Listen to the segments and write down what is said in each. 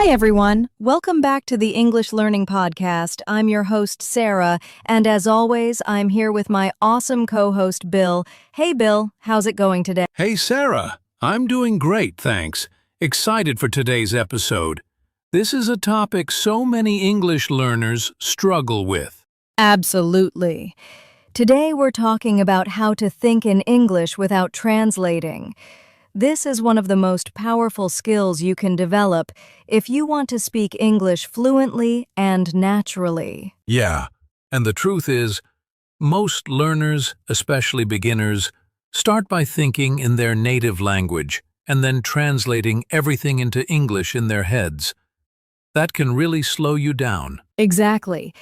Hi, everyone. Welcome back to the English Learning Podcast. I'm your host, Sarah, and as always, I'm here with my awesome co-host, Bill. Hey, Bill, how's it going today? Hey, Sarah. I'm doing great, thanks. Excited for today's episode. This is a topic so many English learners struggle with. Absolutely. Today, we're talking about how to think in English without translating. This is one of the most powerful skills you can develop if you want to speak English fluently and naturally. Yeah, and the truth is, most learners, especially beginners, start by thinking in their native language and then translating everything into English in their heads. That can really slow you down. Exactly.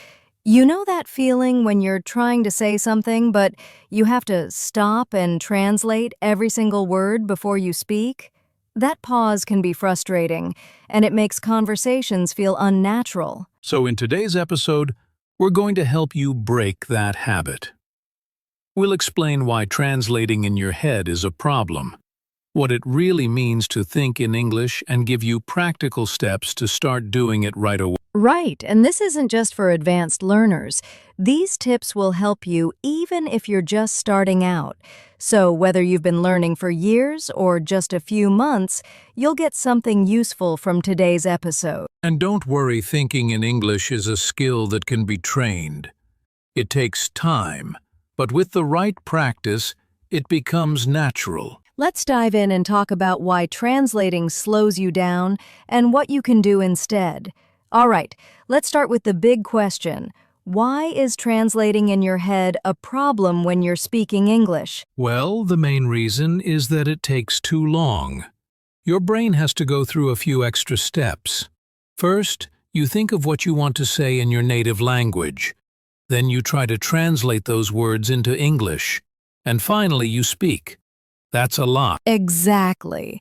You know that feeling when you're trying to say something, but you have to stop and translate every single word before you speak? That pause can be frustrating, and it makes conversations feel unnatural. So in today's episode, we're going to help you break that habit. We'll explain why translating in your head is a problem, what it really means to think in English, and give you practical steps to start doing it right away. Right, and this isn't just for advanced learners. These tips will help you even if you're just starting out. So whether you've been learning for years or just a few months, you'll get something useful from today's episode. And don't worry, thinking in English is a skill that can be trained. It takes time, but with the right practice, it becomes natural. Let's dive in and talk about why translating slows you down and what you can do instead. All right, let's start with the big question. Why is translating in your head a problem when you're speaking English? Well, the main reason is that it takes too long. Your brain has to go through a few extra steps. First, you think of what you want to say in your native language. Then you try to translate those words into English. And finally, you speak. That's a lot. Exactly.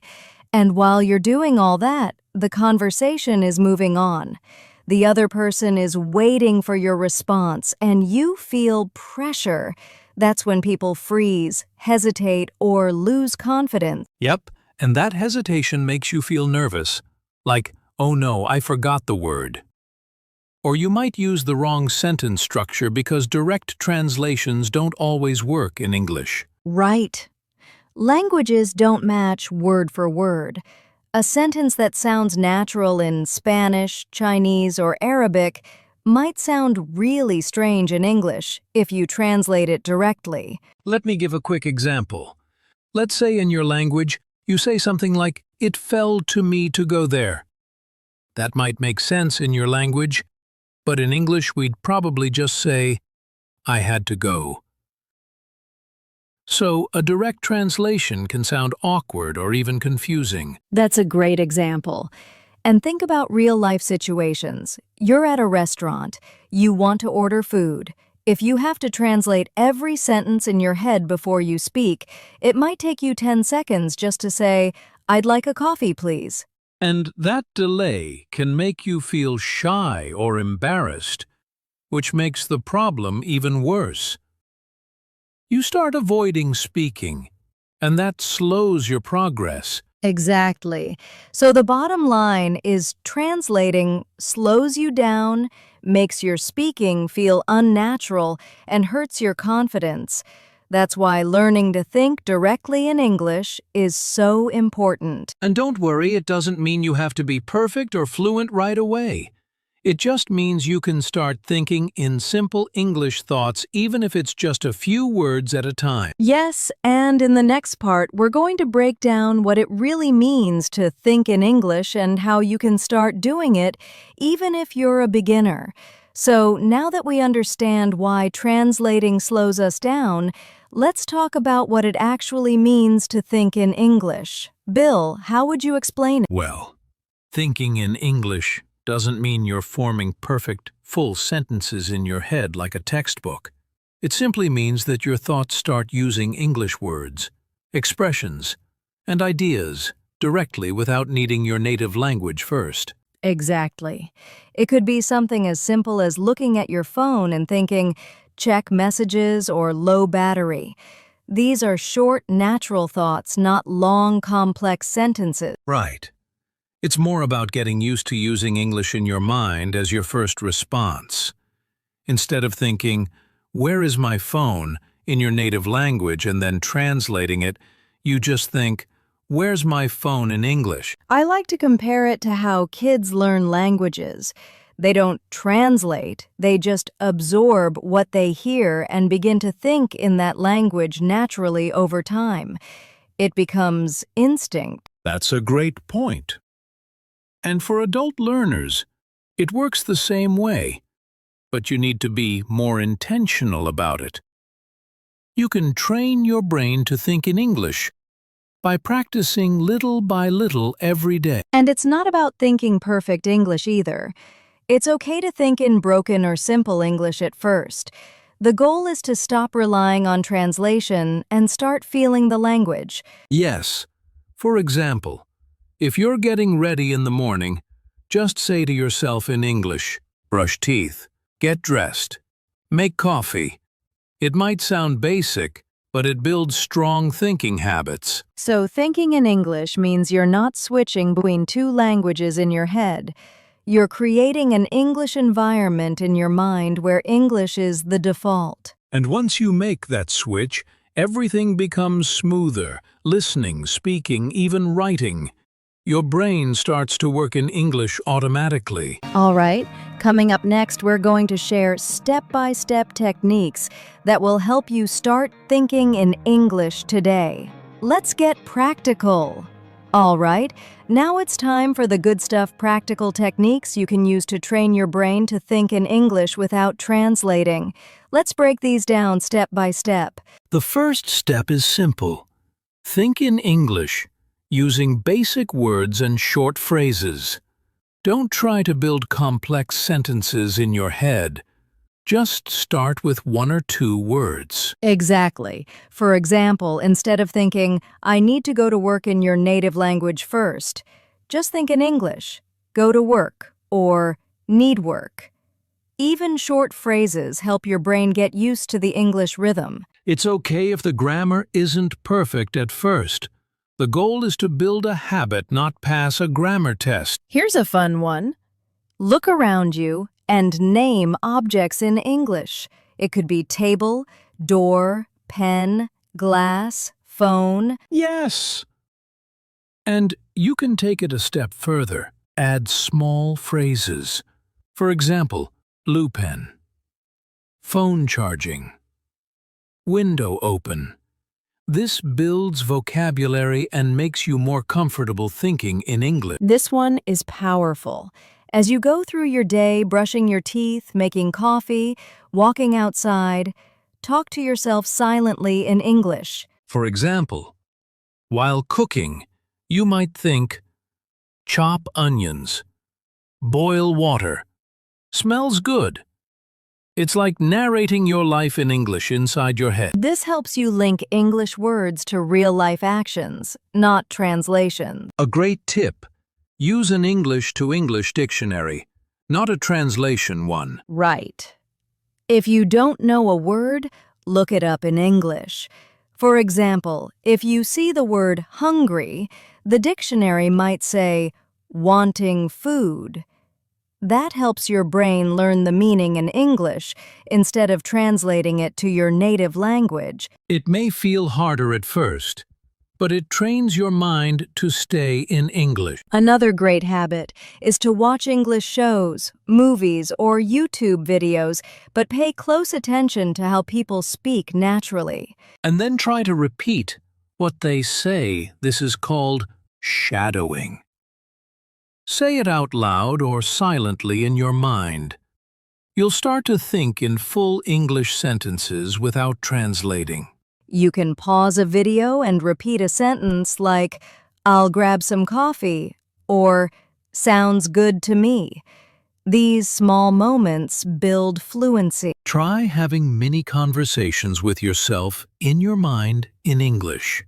And while you're doing all that, the conversation is moving on. The other person is waiting for your response, and you feel pressure. That's when people freeze, hesitate, or lose confidence. Yep, and that hesitation makes you feel nervous. Like, oh no, I forgot the word. Or you might use the wrong sentence structure because direct translations don't always work in English. Right. Languages don't match word for word. A sentence that sounds natural in Spanish, Chinese, or Arabic might sound really strange in English if you translate it directly. Let me give a quick example. Let's say in your language, you say something like, "It fell to me to go there." That might make sense in your language, but in English we'd probably just say, "I had to go." So, a direct translation can sound awkward or even confusing. That's a great example. And think about real-life situations. You're at a restaurant. You want to order food. If you have to translate every sentence in your head before you speak, it might take you 10 seconds just to say, "I'd like a coffee, please." And that delay can make you feel shy or embarrassed, which makes the problem even worse. You start avoiding speaking, and that slows your progress. Exactly. So the bottom line is translating slows you down, makes your speaking feel unnatural, and hurts your confidence. That's why learning to think directly in English is so important. And don't worry, it doesn't mean you have to be perfect or fluent right away. It just means you can start thinking in simple English thoughts even if it's just a few words at a time. Yes, and in the next part, we're going to break down what it really means to think in English and how you can start doing it even if you're a beginner. So now that we understand why translating slows us down, let's talk about what it actually means to think in English. Bill, how would you explain it? Well, thinking in English doesn't mean you're forming perfect, full sentences in your head like a textbook. It simply means that your thoughts start using English words, expressions, and ideas directly without needing your native language first. Exactly. It could be something as simple as looking at your phone and thinking, check messages or low battery. These are short, natural thoughts, not long, complex sentences. Right. It's more about getting used to using English in your mind as your first response. Instead of thinking, "Where is my phone?" in your native language and then translating it, you just think, "Where's my phone?" in English. I like to compare it to how kids learn languages. They don't translate, they just absorb what they hear and begin to think in that language naturally over time. It becomes instinct. That's a great point. And for adult learners, it works the same way, but you need to be more intentional about it. You can train your brain to think in English by practicing little by little every day. And it's not about thinking perfect English either. It's okay to think in broken or simple English at first. The goal is to stop relying on translation and start feeling the language. Yes. For example, if you're getting ready in the morning, just say to yourself in English, "Brush teeth, get dressed, make coffee." It might sound basic, but it builds strong thinking habits. So thinking in English means you're not switching between two languages in your head. You're creating an English environment in your mind where English is the default. And once you make that switch, everything becomes smoother. Listening, speaking, even writing. Your brain starts to work in English automatically. All right, coming up next, we're going to share step-by-step techniques that will help you start thinking in English today. Let's get practical. All right, now it's time for the good stuff practical techniques you can use to train your brain to think in English without translating. Let's break these down step by step. The first step is simple. Think in English, using basic words and short phrases. Don't try to build complex sentences in your head. Just start with one or two words. Exactly. For example, instead of thinking, "I need to go to work" in your native language first, just think in English, "go to work" or "need work." Even short phrases help your brain get used to the English rhythm. It's okay if the grammar isn't perfect at first. The goal is to build a habit, not pass a grammar test. Here's a fun one. Look around you and name objects in English. It could be table, door, pen, glass, phone. Yes! And you can take it a step further. Add small phrases. For example, blue pen, phone charging, window open. This builds vocabulary and makes you more comfortable thinking in English. This one is powerful. As you go through your day, brushing your teeth, making coffee, walking outside, talk to yourself silently in English. For example, while cooking, you might think, "Chop onions, boil water, smells good." It's like narrating your life in English inside your head. This helps you link English words to real-life actions, not translations. A great tip: use an English to English dictionary, not a translation one. Right. If you don't know a word, look it up in English. For example, if you see the word hungry, the dictionary might say wanting food. That helps your brain learn the meaning in English instead of translating it to your native language. It may feel harder at first, but it trains your mind to stay in English. Another great habit is to watch English shows, movies, or YouTube videos, but pay close attention to how people speak naturally. And then try to repeat what they say. This is called shadowing. Say it out loud or silently in your mind. You'll start to think in full English sentences without translating. You can pause a video and repeat a sentence like, "I'll grab some coffee," or "sounds good to me." These small moments build fluency. Try having mini conversations with yourself in your mind in English.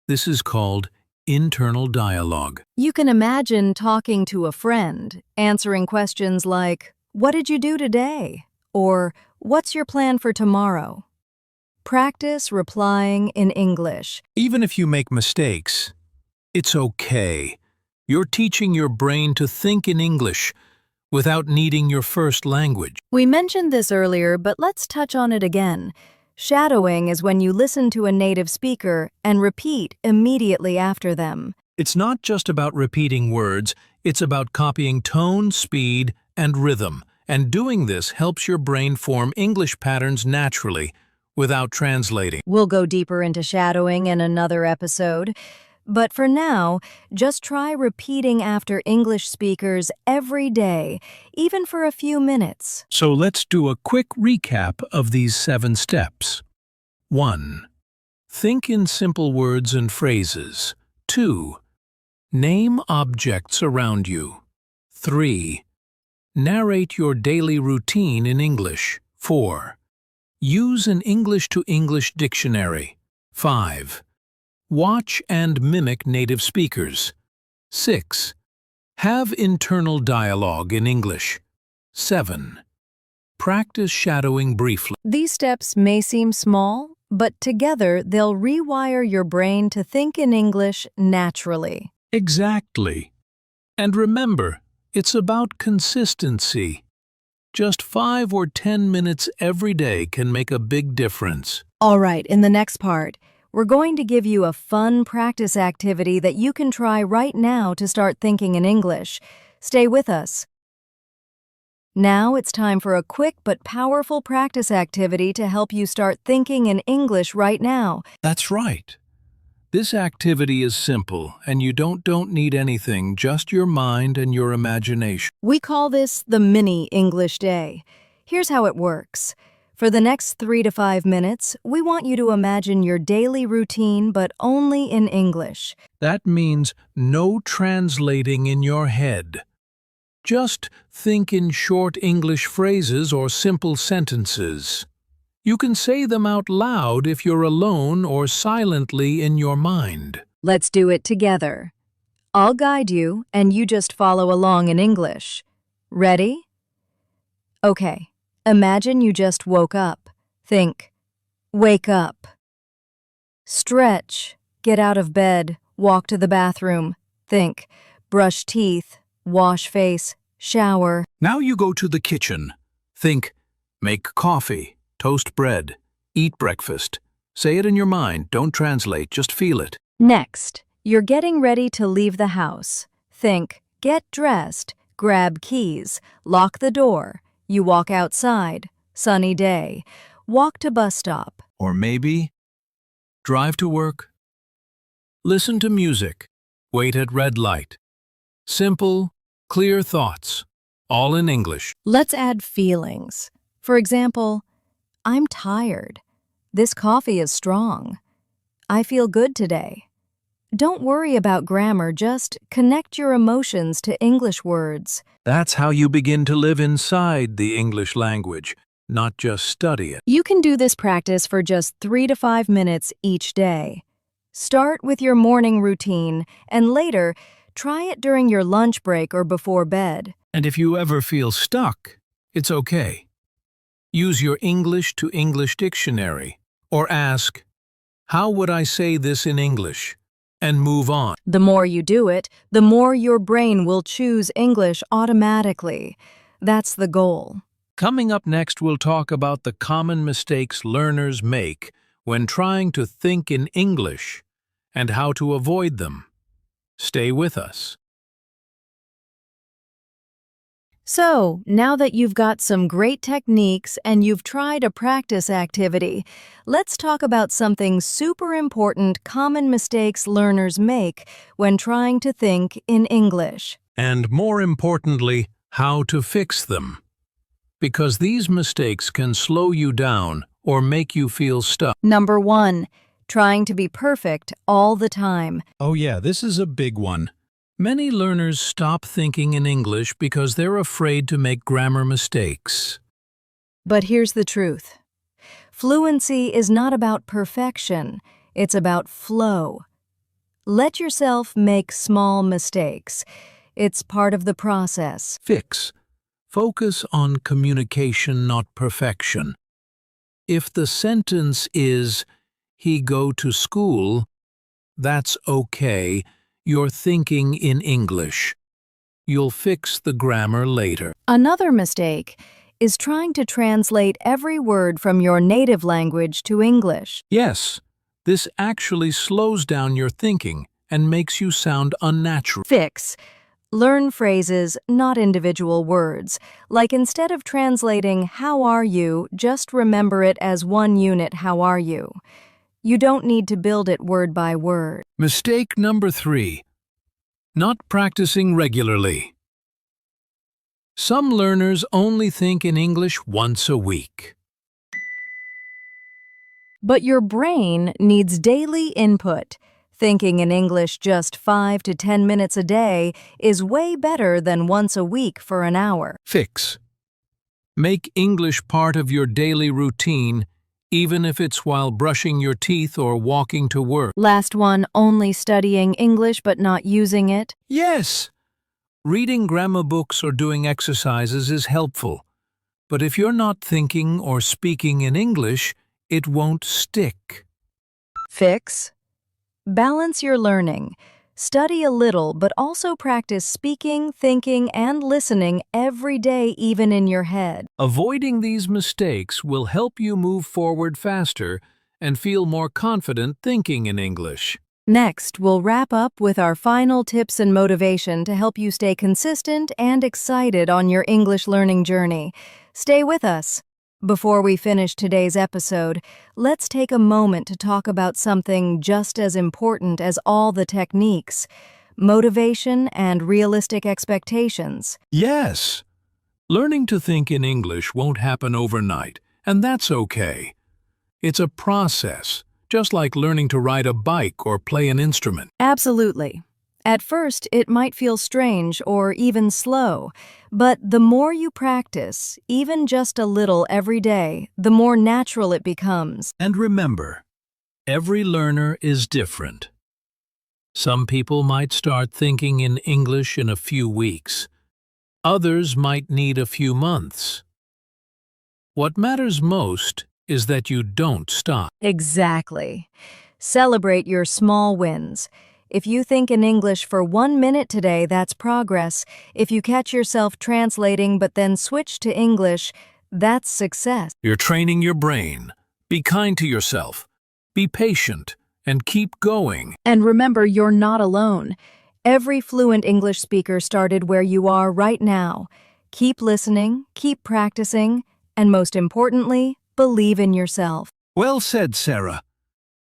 This is called internal dialogue. You can imagine talking to a friend, answering questions like, "What did you do today?" or "What's your plan for tomorrow?" Practice replying in English. Even if you make mistakes, it's okay. You're teaching your brain to think in English without needing your first language. We mentioned this earlier, but let's touch on it again. Shadowing is when you listen to a native speaker and repeat immediately after them. It's not just about repeating words, it's about copying tone, speed, and rhythm. And doing this helps your brain form English patterns naturally, without translating. We'll go deeper into shadowing in another episode. But for now, just try repeating after English speakers every day, even for a few minutes. So let's do a quick recap of these 7 steps. 1. Think in simple words and phrases. 2. Name objects around you. 3. Narrate your daily routine in English. 4. Use an English-to-English dictionary. 5. Watch and mimic native speakers. 6. Have internal dialogue in English. 7. Practice shadowing briefly. These steps may seem small, but together they'll rewire your brain to think in English naturally. Exactly. And remember, it's about consistency. Just 5 or 10 minutes every day can make a big difference. All right, in the next part, we're going to give you a fun practice activity that you can try right now to start thinking in English. Stay with us. Now it's time for a quick but powerful practice activity to help you start thinking in English right now. That's right. This activity is simple, and you don't need anything, just your mind and your imagination. We call this the mini English day. Here's how it works. For the next 3 to 5 minutes, we want you to imagine your daily routine, but only in English. That means no translating in your head. Just think in short English phrases or simple sentences. You can say them out loud if you're alone or silently in your mind. Let's do it together. I'll guide you, and you just follow along in English. Ready? Okay. Imagine you just woke up. Think, wake up. Stretch, get out of bed, walk to the bathroom. Think, brush teeth, wash face, shower. Now you go to the kitchen. Think, make coffee, toast bread, eat breakfast. Say it in your mind, don't translate, just feel it. Next, you're getting ready to leave the house. Think, get dressed, grab keys, lock the door. You walk outside, sunny day, walk to bus stop. Or maybe drive to work. Listen to music. Wait at red light. Simple, clear thoughts, all in English. Let's add feelings. For example, I'm tired. This coffee is strong. I feel good today. Don't worry about grammar, just connect your emotions to English words. That's how you begin to live inside the English language, not just study it. You can do this practice for just 3 to 5 minutes each day. Start with your morning routine, and later, try it during your lunch break or before bed. And if you ever feel stuck, it's okay. Use your English-to-English dictionary, or ask, how would I say this in English? And move on. The more you do it, the more your brain will choose English automatically. That's the goal. Coming up next, we'll talk about the common mistakes learners make when trying to think in English and how to avoid them. Stay with us. So, now that you've got some great techniques and you've tried a practice activity, let's talk about something super important common mistakes learners make when trying to think in English. And more importantly, how to fix them. Because these mistakes can slow you down or make you feel stuck. Number 1, trying to be perfect all the time. Oh yeah, this is a big one. Many learners stop thinking in English because they're afraid to make grammar mistakes. But here's the truth. Fluency is not about perfection, it's about flow. Let yourself make small mistakes. It's part of the process. Fix. Focus on communication, not perfection. If the sentence is, he go to school, that's okay. you're thinking in English. You'll fix the grammar later. Another mistake is trying to translate every word from your native language to English. Yes, this actually slows down your thinking and makes you sound unnatural. Fix. Learn phrases, not individual words. Like instead of translating "how are you," just remember it as one unit "how are you." You don't need to build it word by word. Mistake number 3. Not practicing regularly. Some learners only think in English once a week. But your brain needs daily input. Thinking in English just 5 to 10 minutes a day is way better than once a week for an hour. Fix. Make English part of your daily routine, even if it's while brushing your teeth or walking to work. Last one, only studying English but not using it. Yes! Reading grammar books or doing exercises is helpful, but if you're not thinking or speaking in English, it won't stick. Fix. Balance your learning. Study a little, but also practice speaking, thinking, and listening every day, even in your head. Avoiding these mistakes will help you move forward faster and feel more confident thinking in English. Next, we'll wrap up with our final tips and motivation to help you stay consistent and excited on your English learning journey. Stay with us. Before we finish today's episode, let's take a moment to talk about something just as important as all the techniques: motivation and realistic expectations. Yes! Learning to think in English won't happen overnight, and that's okay. It's a process, just like learning to ride a bike or play an instrument. Absolutely. At first, it might feel strange or even slow, but the more you practice, even just a little every day, the more natural it becomes. And remember, every learner is different. Some people might start thinking in English in a few weeks. Others might need a few months. What matters most is that you don't stop. Exactly. Celebrate your small wins. If you think in English for 1 minute today, that's progress. If you catch yourself translating but then switch to English, that's success. You're training your brain. Be kind to yourself. Be patient and keep going. And remember, you're not alone. Every fluent English speaker started where you are right now. Keep listening, keep practicing, and most importantly, believe in yourself. Well said, Sarah.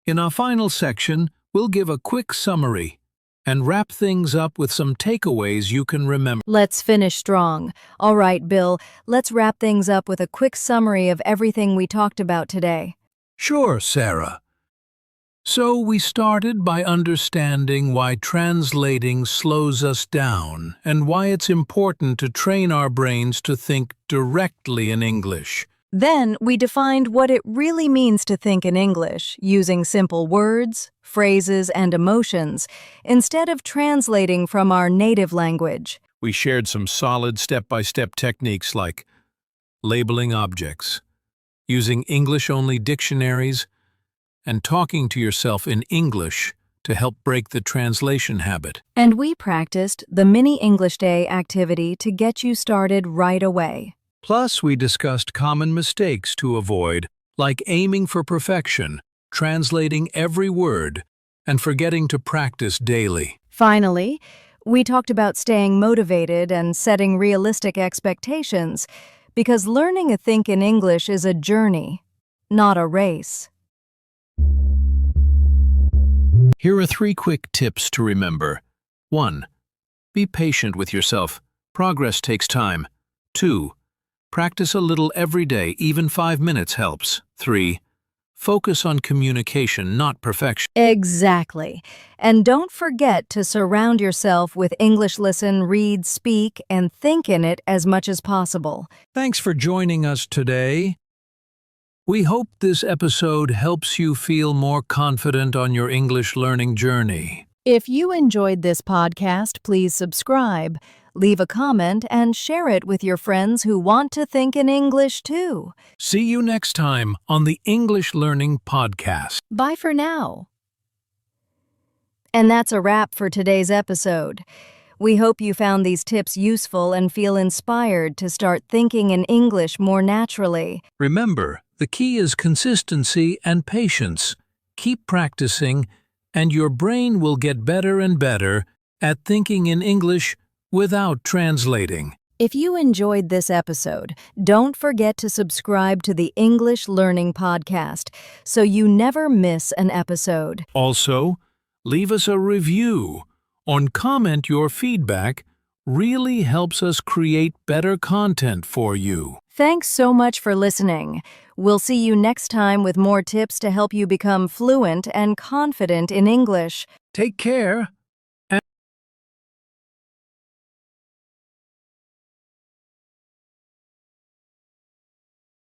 In our final section, we'll give a quick summary and wrap things up with some takeaways you can remember. Let's finish strong. All right, Bill, let's wrap things up with a quick summary of everything we talked about today. Sure, Sarah. So we started by understanding why translating slows us down and why it's important to train our brains to think directly in English. Then we defined what it really means to think in English, using simple words, phrases, and emotions, instead of translating from our native language. We shared some solid step-by-step techniques like labeling objects, using English-only dictionaries, and talking to yourself in English to help break the translation habit. And we practiced the Mini English Day activity to get you started right away. Plus, we discussed common mistakes to avoid, like aiming for perfection, translating every word, and forgetting to practice daily. Finally, we talked about staying motivated and setting realistic expectations, because learning to think in English is a journey, not a race. Here are 3 quick tips to remember. 1. Be patient with yourself. Progress takes time. 2. Practice a little every day, even 5 minutes helps. 3. Focus on communication, not perfection. Exactly. And don't forget to surround yourself with English listen, read, speak, and think in it as much as possible. Thanks for joining us today. We hope this episode helps you feel more confident on your English learning journey. If you enjoyed this podcast, please subscribe, leave a comment, and share it with your friends who want to think in English too. See you next time on the English Learning Podcast. Bye for now. And that's a wrap for today's episode. We hope you found these tips useful and feel inspired to start thinking in English more naturally. Remember, the key is consistency and patience. Keep practicing, and your brain will get better and better at thinking in English without translating. If you enjoyed this episode, don't forget to subscribe to the English Learning Podcast so you never miss an episode. Also, leave us a review or comment your feedback really helps us create better content for you. Thanks so much for listening. We'll see you next time with more tips to help you become fluent and confident in English. Take care.